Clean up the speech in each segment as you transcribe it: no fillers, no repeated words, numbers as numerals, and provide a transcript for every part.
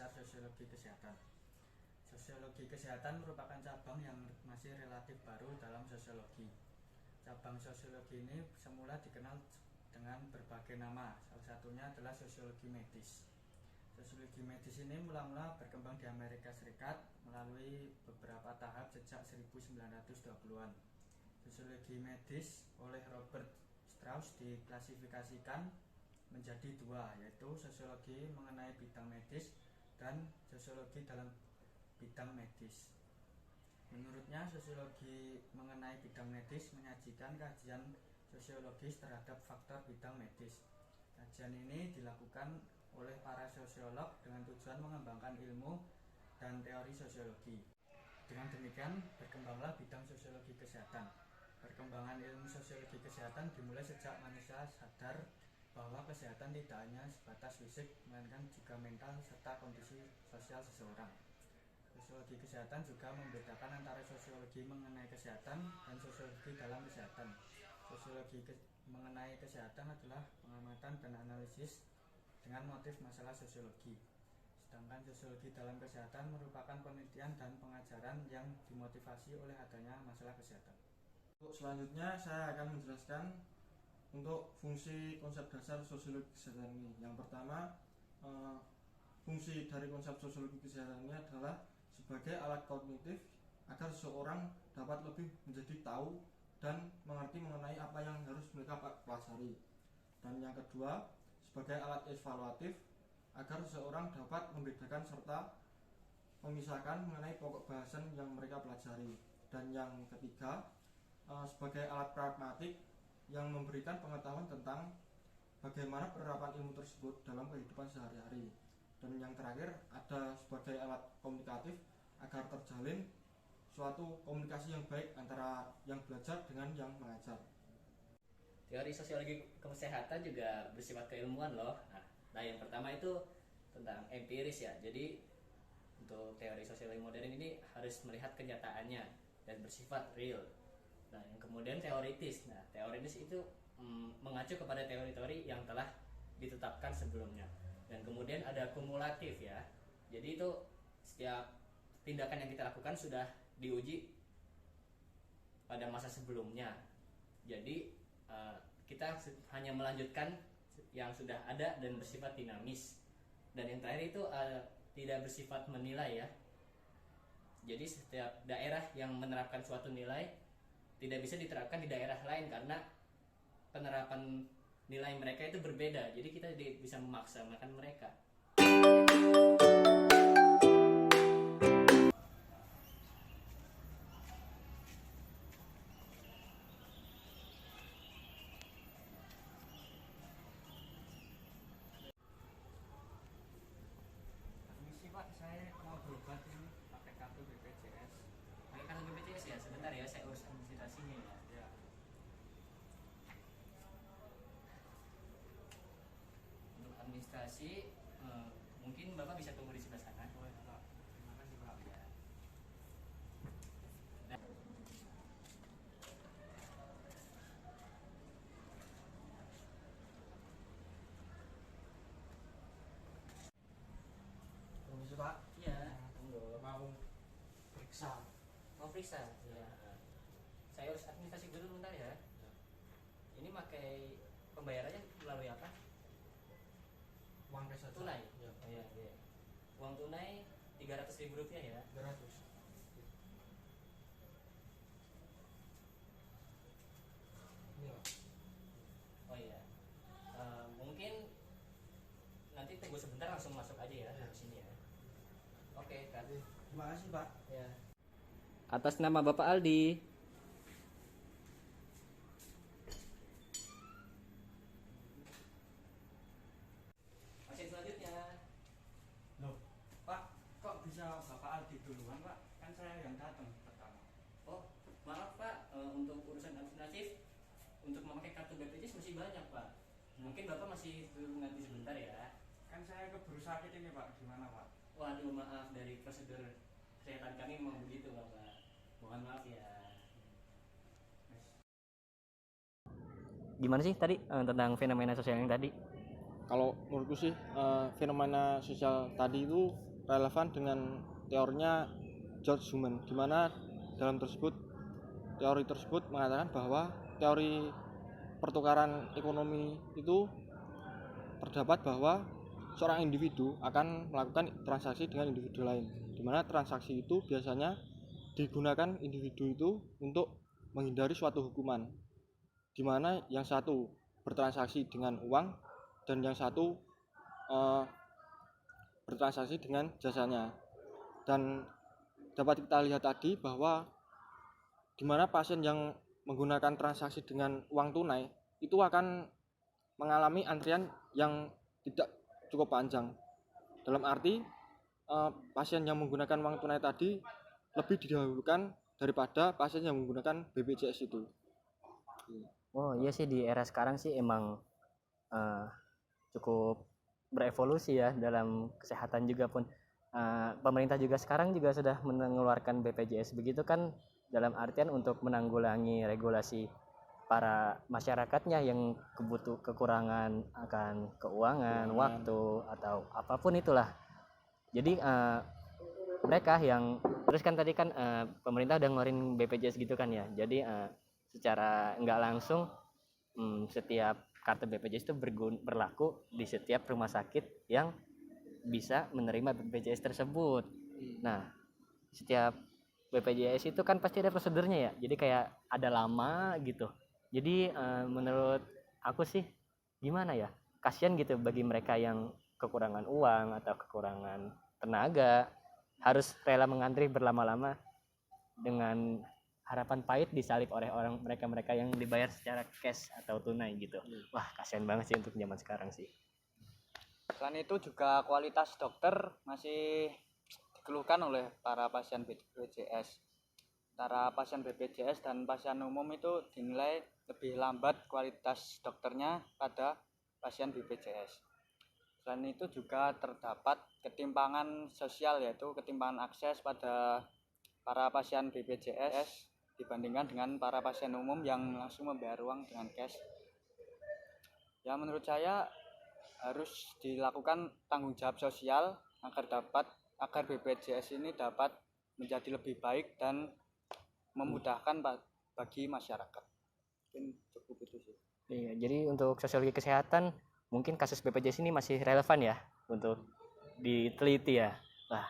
dasar sosiologi kesehatan. Sosiologi kesehatan merupakan cabang yang masih relatif baru dalam sosiologi. Cabang sosiologi ini semula dikenal dengan berbagai nama, salah satunya adalah sosiologi medis. Sosiologi medis ini mula-mula berkembang di Amerika Serikat melalui beberapa tahap sejak 1920-an. Sosiologi medis oleh Robert Strauss diklasifikasikan menjadi dua, yaitu sosiologi mengenai bidang medis dan sosiologi dalam bidang medis. Menurutnya, sosiologi mengenai bidang medis menyajikan kajian sosiologis terhadap faktor bidang medis. Kajian ini dilakukan oleh para sosiolog dengan tujuan mengembangkan ilmu dan teori sosiologi. Dengan demikian, berkembanglah bidang sosiologi kesehatan. Perkembangan ilmu sosiologi kesehatan dimulai sejak manusia sadar bahwa kesehatan tidak hanya sebatas fisik, melainkan juga mental serta kondisi sosial seseorang. Sosiologi kesehatan juga membedakan antara sosiologi mengenai kesehatan dan sosiologi dalam kesehatan. Sosiologi mengenai kesehatan adalah pengamatan dan analisis dengan motif masalah sosiologi. Sedangkan sosiologi dalam kesehatan merupakan penelitian dan pengajaran yang dimotivasi oleh adanya masalah kesehatan. Untuk selanjutnya saya akan menjelaskan untuk fungsi konsep dasar sosiologi kesehatan ini. Yang pertama, fungsi dari konsep sosiologi kesehatan ini adalah sebagai alat kognitif agar seseorang dapat lebih menjadi tahu dan mengerti mengenai apa yang harus mereka pelajari. Dan yang kedua, sebagai alat evaluatif agar seseorang dapat membedakan serta memisahkan mengenai pokok bahasan yang mereka pelajari. Dan yang ketiga, sebagai alat pragmatik yang memberikan pengetahuan tentang bagaimana penerapan ilmu tersebut dalam kehidupan sehari-hari. Dan yang terakhir, ada sebagai alat komunikatif agar terjalin suatu komunikasi yang baik antara yang belajar dengan yang mengajar. Teori sosiologi kesehatan juga bersifat keilmuan loh. Nah, yang pertama itu tentang empiris ya. Jadi untuk teori sosiologi modern ini harus melihat kenyataannya dan bersifat real. Nah, yang kemudian teoritis. Nah, teoritis itu mengacu kepada teori-teori yang telah ditetapkan sebelumnya. Dan kemudian ada kumulatif ya. Jadi itu setiap tindakan yang kita lakukan sudah diuji pada masa sebelumnya. Jadi kita hanya melanjutkan yang sudah ada dan bersifat dinamis. Dan yang terakhir itu tidak bersifat menilai ya. Jadi setiap daerah yang menerapkan suatu nilai tidak bisa diterapkan di daerah lain karena penerapan nilai mereka itu berbeda. Jadi kita bisa memaksanakan mereka. Permisi Pak, saya mau berobat ini pakai kartu BPJS. Pakai kartu BPJS ya, sebentar ya, saya urus administrasinya ya. Ya. Untuk administrasi mungkin Bapak bisa tunggu di sebelah sana. Boleh Pak. Terima kasih Pak. Ya. Permisi Pak, Iya, tunggu. mau periksa. Mau periksa? Iya. Saya urus administrasi dulu bentar ya. Ini pakai pembayarannya melalui apa? Uang cash saja. Tunai. Ya. Oh, iya, iya. Uang tunai Rp300.000 ya. 300. Ini Pak. Oh iya. Mungkin nanti tunggu sebentar langsung masuk aja ya Ya. di sini ya. Oke, Kak. Terima kasih Pak. Ya. Atas nama Bapak Aldi. Pasien selanjutnya. Loh, Pak, kok bisa Bapak Aldi duluan Pak? Kan saya yang datang pertama. Oh, maaf Pak, untuk urusan administratif untuk memakai kartu BPJS masih banyak Pak. Mungkin Bapak masih tunggu nanti sebentar ya. Kan saya keburu sakit ini Pak, gimana Pak? Waduh, maaf, dari prosedur kesehatan kami memang begitu Bapak. Mohon maaf ya. Gimana sih tadi tentang fenomena sosial yang tadi? Kalau menurutku sih fenomena sosial tadi itu relevan dengan teorinya George Human, di mana dalam teori tersebut mengatakan bahwa teori pertukaran ekonomi itu terdapat bahwa seorang individu akan melakukan transaksi dengan individu lain, di mana transaksi itu biasanya digunakan individu itu untuk menghindari suatu hukuman, di mana yang satu bertransaksi dengan uang dan yang satu bertransaksi dengan jasanya. Dan dapat kita lihat tadi bahwa di mana pasien yang menggunakan transaksi dengan uang tunai itu akan mengalami antrian yang tidak cukup panjang. Dalam arti pasien yang menggunakan uang tunai tadi lebih didahulukan daripada pasien yang menggunakan BPJS itu. Oh iya sih, di era sekarang sih emang cukup berevolusi ya dalam kesehatan juga pun. Pemerintah juga sekarang juga sudah mengeluarkan BPJS begitu kan, dalam artian untuk menanggulangi regulasi para masyarakatnya yang kekurangan akan keuangan, waktu atau apapun itulah. Jadi mereka yang terus kan tadi kan pemerintah udah ngeluarin BPJS gitu kan ya. Jadi secara nggak langsung setiap kartu BPJS itu berlaku di setiap rumah sakit yang bisa menerima BPJS tersebut. Nah, setiap BPJS itu kan pasti ada prosedurnya ya. Jadi kayak ada lama gitu. Jadi menurut aku sih gimana ya? Kasian gitu bagi mereka yang kekurangan uang atau kekurangan tenaga, harus rela mengantri berlama-lama dengan harapan pahit disalib oleh mereka yang dibayar secara cash atau tunai gitu. Wah, kasian banget sih untuk zaman sekarang sih. Selain itu juga kualitas dokter masih dikeluhkan oleh para pasien BPJS. Antara pasien BPJS dan pasien umum itu dinilai lebih lambat kualitas dokternya pada pasien BPJS. Selain itu juga terdapat ketimpangan sosial, yaitu ketimpangan akses pada para pasien BPJS dibandingkan dengan para pasien umum yang langsung membayar uang dengan cash. Ya, menurut saya harus dilakukan tanggung jawab sosial agar BPJS ini dapat menjadi lebih baik dan memudahkan bagi masyarakat. Mungkin cukup itu sih. Iya, jadi untuk sosiologi kesehatan mungkin kasus BPJS ini masih relevan ya untuk diteliti ya. Wah,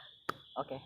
oke.